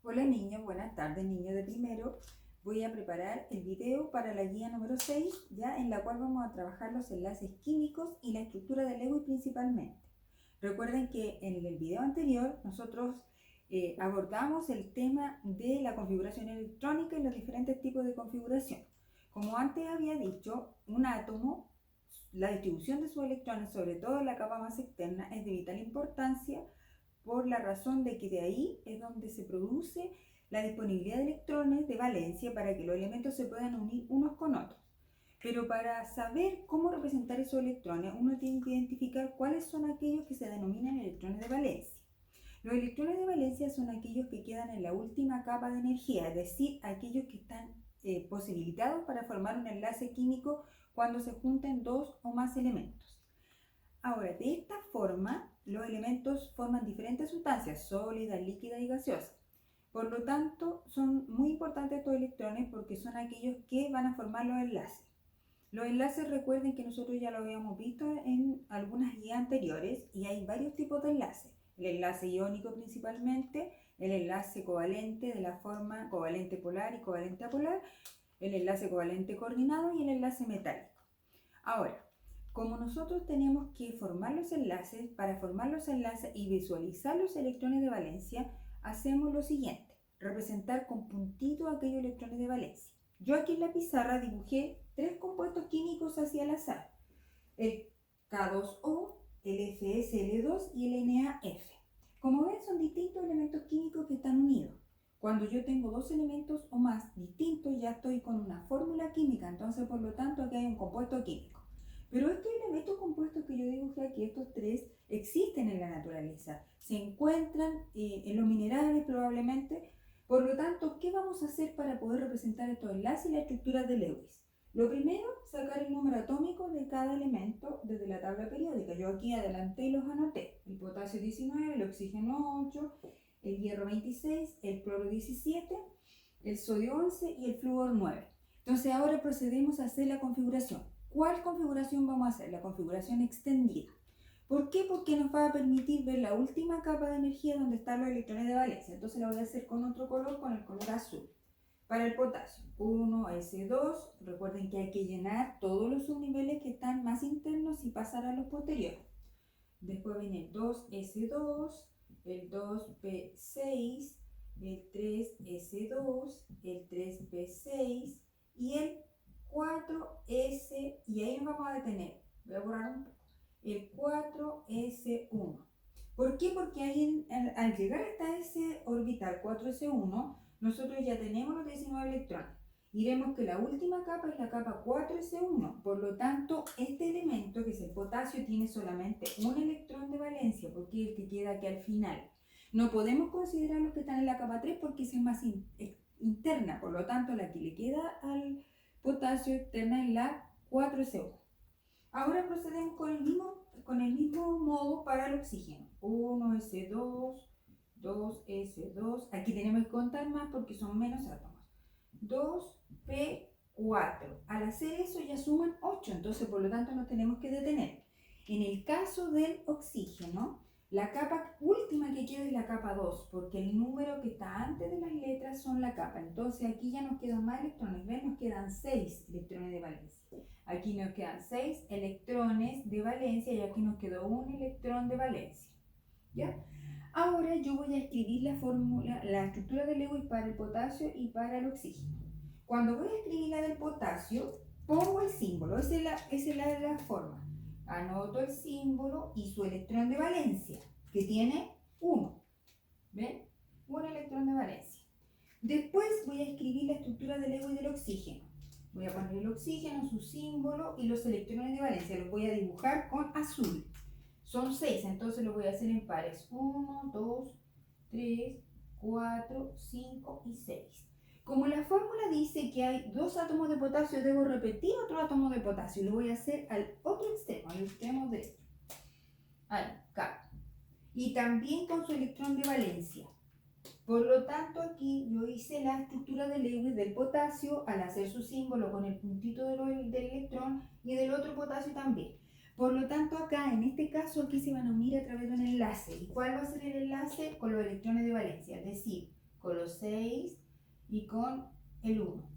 Hola niños, buenas tardes niños de primero. Voy a preparar el video para la guía número 6, ya en la cual vamos a trabajar los enlaces químicos y la estructura del Lewis principalmente. Recuerden que en el video anterior nosotros abordamos el tema de la configuración electrónica y los diferentes tipos de configuración. Como antes había dicho, un átomo, la distribución de sus electrones, sobre todo en la capa más externa, es de vital importancia por la razón de que de ahí es donde se produce la disponibilidad de electrones de valencia para que los elementos se puedan unir unos con otros. Pero para saber cómo representar esos electrones, uno tiene que identificar cuáles son aquellos que se denominan electrones de valencia. Los electrones de valencia son aquellos que quedan en la última capa de energía, es decir, aquellos que están posibilitados para formar un enlace químico cuando se junten dos o más elementos. Ahora, de esta forma, los elementos forman diferentes sustancias, sólidas, líquidas y gaseosas. Por lo tanto, son muy importantes estos electrones porque son aquellos que van a formar los enlaces. Los enlaces, recuerden que nosotros ya lo habíamos visto en algunas guías anteriores y hay varios tipos de enlaces. El enlace iónico principalmente, el enlace covalente de la forma covalente polar y covalente apolar, el enlace covalente coordinado y el enlace metálico. Ahora, como nosotros tenemos que formar los enlaces, para formar los enlaces y visualizar los electrones de valencia, hacemos lo siguiente: representar con puntito aquellos electrones de valencia. Yo aquí en la pizarra dibujé tres compuestos químicos hacia el azar: el K2O, el FSL2 y el NAF. Como ven, son distintos elementos químicos que están unidos. Cuando yo tengo dos elementos o más distintos, ya estoy con una fórmula química, entonces por lo tanto aquí hay un compuesto químico. Pero estos compuestos que yo dibujé aquí, estos tres, existen en la naturaleza, se encuentran en los minerales probablemente. Por lo tanto, ¿qué vamos a hacer para poder representar estos enlaces y la estructura de Lewis? Lo primero, sacar el número atómico de cada elemento desde la tabla periódica. Yo aquí adelanté y los anoté: el potasio 19, el oxígeno 8, el hierro 26, el cloro 17, el sodio 11 y el flúor 9. Entonces ahora procedemos a hacer la configuración. ¿Cuál configuración vamos a hacer? La configuración extendida. ¿Por qué? Porque nos va a permitir ver la última capa de energía donde están los electrones de valencia. Entonces la voy a hacer con otro color, con el color azul. Para el potasio, 1S2, recuerden que hay que llenar todos los subniveles que están más internos y pasar a los posteriores. Después viene el 2S2, el 2P6, el 3S2, el 3P6 y el 4S, y ahí nos vamos a detener. Voy a borrar un poco. El 4S1. ¿Por qué? Porque ahí al llegar hasta ese orbital 4S1, nosotros ya tenemos los 19 electrones. Y vemos que la última capa es la capa 4S1. Por lo tanto, este elemento, que es el potasio, tiene solamente un electrón de valencia, porque es el que queda aquí al final. No podemos considerar los que están en la capa 3 porque es más interna. Por lo tanto, la que le queda al potasio externa es la 4S1. Ahora procedemos con el mismo modo para el oxígeno. 1S2, 2S2. Aquí tenemos que contar más porque son menos átomos. 2P4. Al hacer eso ya suman 8, entonces por lo tanto nos tenemos que detener. En el caso del oxígeno, la capa última que queda es la capa 2, porque el número que está antes de las letras son la capa. Entonces aquí ya nos quedan más electrones. ¿Ven? Nos quedan 6 electrones de valencia. Aquí nos quedan 6 electrones de valencia y aquí nos quedó un electrón de valencia. ¿Ya? Ahora yo voy a escribir la fórmula, la estructura de Lewis para el potasio y para el oxígeno. Cuando voy a escribir la del potasio, pongo el símbolo. Esa es la forma. Anoto el símbolo y su electrón de valencia, que tiene 1. ¿Ven? Un electrón de valencia. Después voy a escribir la estructura del Lewis del oxígeno. Voy a poner el oxígeno, su símbolo y los electrones de valencia. Los voy a dibujar con azul. Son 6, entonces lo voy a hacer en pares. 1, 2, 3, 4, 5 y 6. Como la fórmula dice que hay 2 átomos de potasio, debo repetir otro átomo de potasio. Lo voy a hacer al otro extremo, al extremo derecho. Acá. Y también con su electrón de valencia. Por lo tanto, aquí yo hice la estructura de Lewis del potasio al hacer su símbolo con el puntito del electrón y del otro potasio también. Por lo tanto, acá, en este caso, aquí se van a unir a través de un enlace. ¿Y cuál va a ser el enlace? Con los electrones de valencia, es decir, con los 6 y con el 1.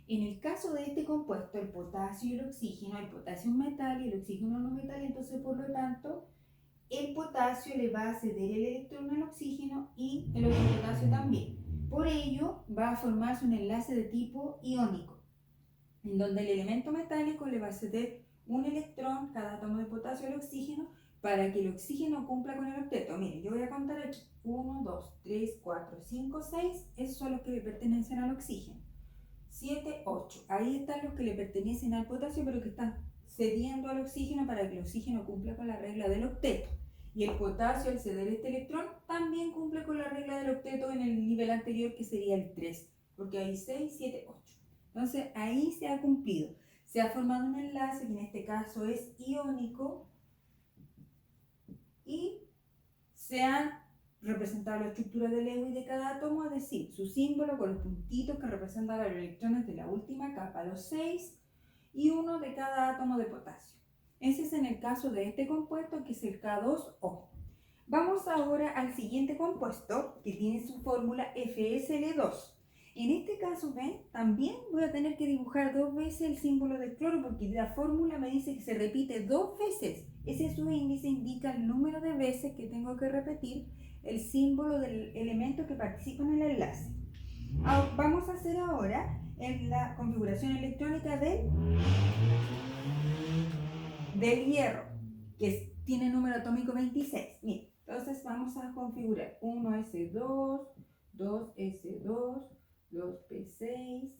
En el caso de este compuesto, el potasio y el oxígeno, el potasio es un metal y el oxígeno no es un metal, entonces por lo tanto el potasio le va a ceder el electrón al oxígeno y el otro potasio también. Por ello va a formarse un enlace de tipo iónico, en donde el elemento metálico le va a ceder un electrón, cada átomo de potasio al oxígeno, para que el oxígeno cumpla con el octeto. Miren, yo voy a contar aquí. 1, 2, 3, 4, 5, 6. Esos son los que le pertenecen al oxígeno. 7, 8. Ahí están los que le pertenecen al potasio, pero que están cediendo al oxígeno para que el oxígeno cumpla con la regla del octeto. Y el potasio, al ceder este electrón, también cumple con la regla del octeto en el nivel anterior, que sería el 3, porque hay 6, 7, 8. Entonces ahí se ha cumplido. Se ha formado un enlace que en este caso es iónico y se han representado la estructura de Lewis de cada átomo, es decir, su símbolo con los puntitos que representan los electrones de la última capa, los 6 y 1 de cada átomo de potasio. Ese es en el caso de este compuesto, que es el K2O. Vamos ahora al siguiente compuesto, que tiene su fórmula FeSL2. En este caso, ¿ven? También voy a tener que dibujar 2 veces el símbolo del cloro, porque la fórmula me dice que se repite 2 veces. Ese subíndice indica el número de veces que tengo que repetir el símbolo del elemento que participa en el enlace. Vamos a hacer ahora en la configuración electrónica del hierro, que tiene número atómico 26. Bien, entonces vamos a configurar 1s2, 2s2, 2p6,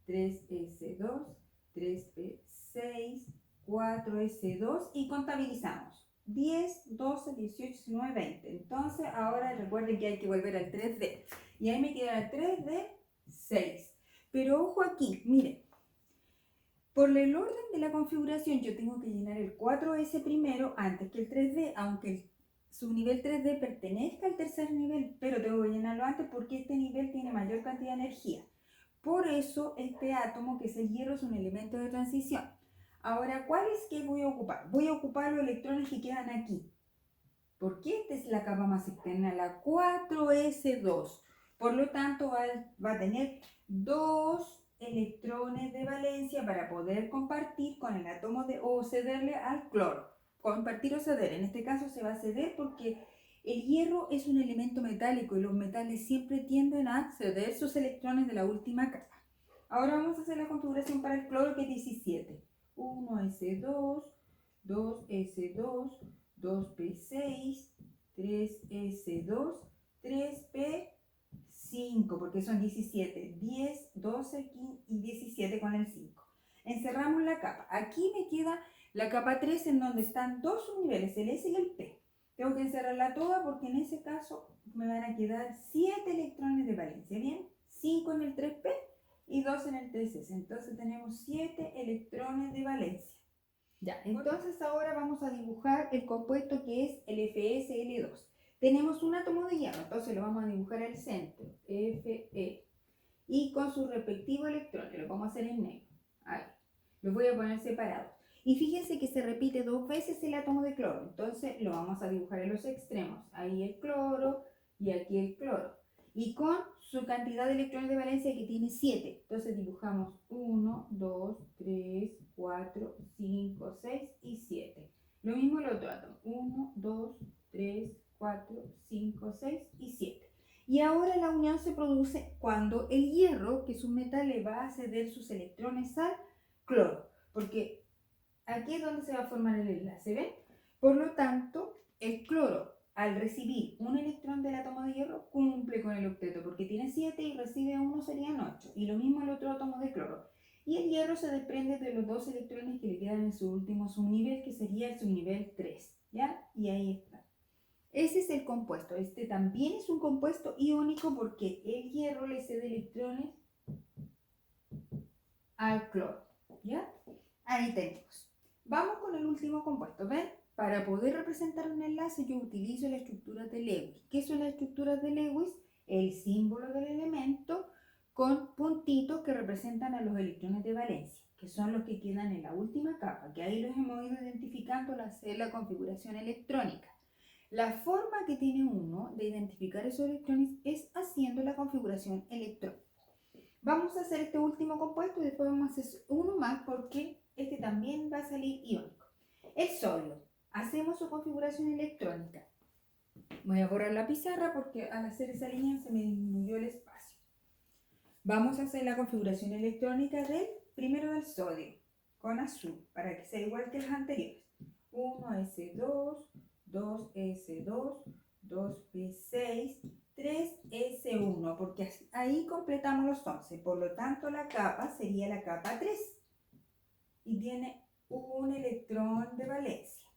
3s2, 3p6, 4s2 y contabilizamos. 10, 12, 18, 19, 20. Entonces ahora recuerden que hay que volver al 3D. Y ahí me queda el 3D 6. Pero ojo aquí, miren. Por el orden de la configuración yo tengo que llenar el 4S primero antes que el 3D, aunque el subnivel 3D pertenezca al tercer nivel, pero tengo que llenarlo antes porque este nivel tiene mayor cantidad de energía. Por eso este átomo, que es el hierro, es un elemento de transición. Ahora, ¿cuál es que voy a ocupar? Voy a ocupar los electrones que quedan aquí, porque esta es la capa más externa, la 4S2. Por lo tanto, va a tener 2 electrones de valencia para poder compartir con el átomo o cederle al cloro. Compartir o ceder. En este caso se va a ceder porque el hierro es un elemento metálico y los metales siempre tienden a ceder sus electrones de la última capa. Ahora vamos a hacer la configuración para el cloro, que es 17. 1s2, 2s2, 2p6, 3s2, 3p5, porque son 17, 10, 12, 15 y 17 con el 5. Encerramos la capa. Aquí me queda la capa 3, en donde están dos subniveles, el S y el P. Tengo que encerrarla toda porque en ese caso me van a quedar 7 electrones de valencia, ¿bien? 5 en el 3p y 2 en el 3s. Entonces tenemos 7 electrones de valencia. Ya, entonces ahora vamos a dibujar el compuesto que es el FeSL2. Tenemos un átomo de hierro, entonces lo vamos a dibujar al centro, Fe, y con sus respectivos electrones, lo vamos a hacer en negro. Ahí, los voy a poner separados. Y fíjense que se repite 2 veces el átomo de cloro, entonces lo vamos a dibujar en los extremos. Ahí el cloro y aquí el cloro. Y con su cantidad de electrones de valencia, que tiene 7. Entonces dibujamos 1, 2, 3, 4, 5, 6 y 7. Lo mismo el otro átomo. 1, 2, 3, 4, 5, 6 y 7. Y ahora la unión se produce cuando el hierro, que es un metal, le va a ceder sus electrones al cloro. Porque aquí es donde se va a formar el enlace, ¿ven? Por lo tanto, el cloro, al recibir un electrón del átomo de hierro, cumple con el octeto, porque tiene 7 y recibe 1, serían 8. Y lo mismo el otro átomo de cloro. Y el hierro se desprende de los 2 electrones que le quedan en su último subnivel, que sería el subnivel 3, ¿ya? Y ahí está. Ese es el compuesto. Este también es un compuesto iónico porque el hierro le cede electrones al cloro, ¿ya? Ahí tenemos. Vamos con el último compuesto, ¿ven? Para poder representar un enlace yo utilizo la estructura de Lewis. ¿Qué son las estructuras de Lewis? El símbolo del elemento con puntitos que representan a los electrones de valencia, que son los que quedan en la última capa, que ahí los hemos ido identificando al hacer la configuración electrónica. La forma que tiene uno de identificar esos electrones es haciendo la configuración electrónica. Vamos a hacer este último compuesto y después vamos a hacer uno más porque este también va a salir iónico. El sodio. Hacemos su configuración electrónica. Voy a borrar la pizarra porque al hacer esa línea se me disminuyó el espacio. Vamos a hacer la configuración electrónica primero del sodio con azul para que sea igual que las anteriores. 1s2, 2s2, 2p6, 3s1, porque ahí completamos los 11. Por lo tanto, la capa sería la capa 3 y tiene un electrón de valencia.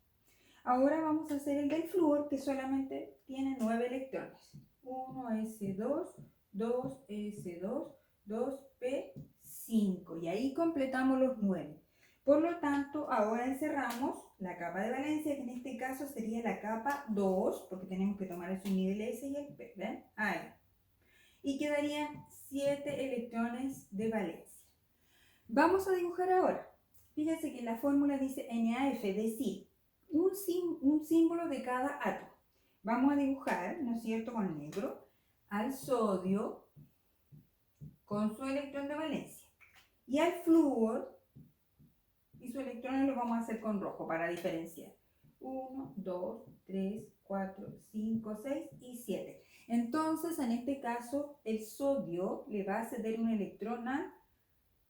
Ahora vamos a hacer el del flúor, que solamente tiene 9 electrones. 1s2, 2s2, 2p5. Y ahí completamos los 9. Por lo tanto, ahora encerramos la capa de valencia, que en este caso sería la capa 2, porque tenemos que tomar el nivel S y el P. ¿Ven? Ahí. Y quedarían 7 electrones de valencia. Vamos a dibujar ahora. Fíjense que la fórmula dice NaF, es decir, un símbolo de cada átomo. Vamos a dibujar, ¿no es cierto?, con negro, al sodio con su electrón de valencia. Y al flúor y sus electrones los vamos a hacer con rojo para diferenciar. 1, 2, 3, 4, 5, 6 y 7. Entonces, en este caso, el sodio le va a ceder un electrón al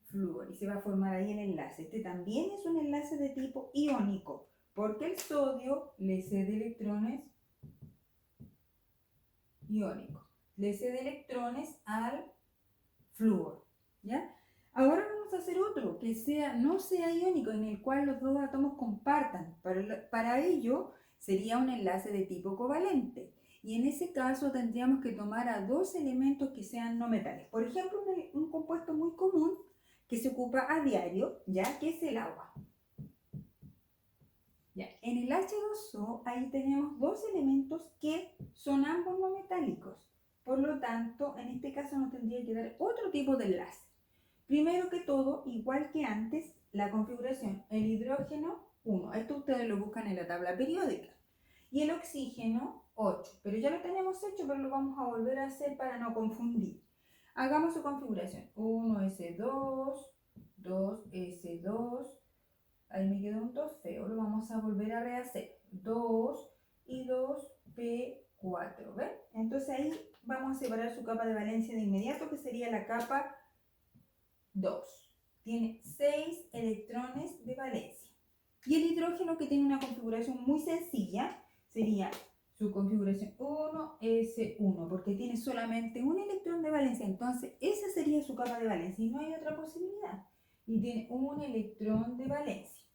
flúor y se va a formar ahí el enlace. Este también es un enlace de tipo iónico, porque el sodio le cede electrones iónicos. Le cede electrones al flúor, ¿ya? Ahora vamos a hacer otro que no sea iónico, en el cual los dos átomos compartan. Para ello sería un enlace de tipo covalente. Y en ese caso tendríamos que tomar a dos elementos que sean no metales. Por ejemplo, un compuesto muy común que se ocupa a diario, ¿ya? Que es el agua. Ya. En el H2O ahí tenemos dos elementos que son ambos no metálicos. Por lo tanto, en este caso nos tendría que dar otro tipo de enlace. Primero que todo, igual que antes, la configuración, el hidrógeno 1, esto ustedes lo buscan en la tabla periódica, y el oxígeno 8, pero ya lo tenemos hecho, pero lo vamos a volver a hacer para no confundir. Hagamos su configuración, 1s2, 2s2, ahí me quedó un 2 feo, lo vamos a volver a rehacer, 2 y 2p4, ¿ven? Entonces ahí vamos a separar su capa de valencia de inmediato, que sería la capa 2. Tiene 6 electrones de valencia. Y el hidrógeno, que tiene una configuración muy sencilla, sería su configuración 1s1, porque tiene solamente un electrón de valencia. Entonces, esa sería su capa de valencia y no hay otra posibilidad. Y tiene un electrón de valencia.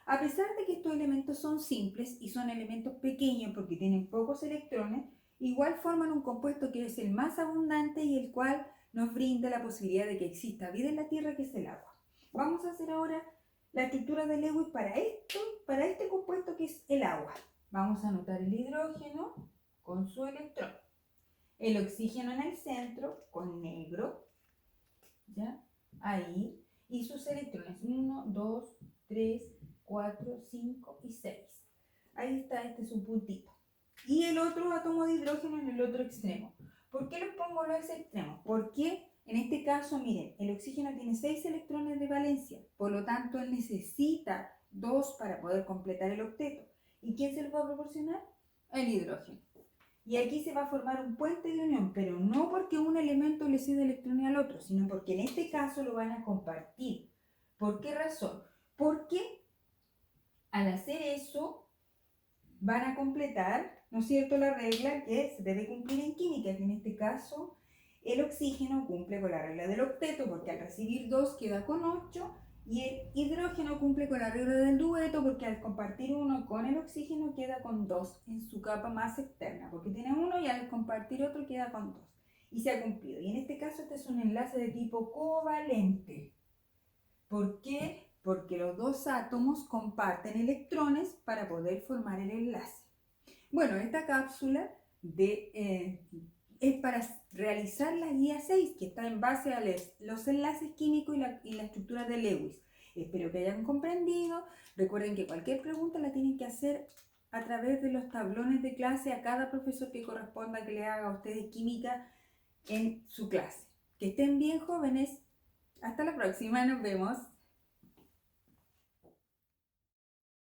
A pesar de que estos elementos son simples y son elementos pequeños porque tienen pocos electrones, igual forman un compuesto que es el más abundante y el cual nos brinda la posibilidad de que exista vida en la Tierra, que es el agua. Vamos a hacer ahora la estructura de Lewis para este compuesto que es el agua. Vamos a anotar el hidrógeno con su electrón, el oxígeno en el centro con negro, ¿ya? Ahí, y sus electrones, 1, 2, 3, 4, 5 y 6. Ahí está, este es un puntito. Y el otro átomo de hidrógeno en el otro extremo. ¿Por qué los pongo los extremos? Porque en este caso, miren, el oxígeno tiene 6 electrones de valencia, por lo tanto él necesita 2 para poder completar el octeto. ¿Y quién se los va a proporcionar? El hidrógeno. Y aquí se va a formar un puente de unión, pero no porque un elemento le ceda electrones al otro, sino porque en este caso lo van a compartir. ¿Por qué razón? Porque al hacer eso van a completar, ¿no es cierto?, la regla que se debe cumplir en química, que en este caso el oxígeno cumple con la regla del octeto, porque al recibir 2 queda con 8, y el hidrógeno cumple con la regla del dueto, porque al compartir 1 con el oxígeno queda con 2 en su capa más externa, porque tiene 1 y al compartir otro queda con 2. Y se ha cumplido. Y en este caso este es un enlace de tipo covalente. ¿Por qué? Porque los dos átomos comparten electrones para poder formar el enlace. Bueno, esta cápsula es para realizar la guía 6, que está en base a los enlaces químicos y la estructura de Lewis. Espero que hayan comprendido. Recuerden que cualquier pregunta la tienen que hacer a través de los tablones de clase a cada profesor que corresponda que le haga a ustedes química en su clase. Que estén bien, jóvenes. Hasta la próxima, nos vemos.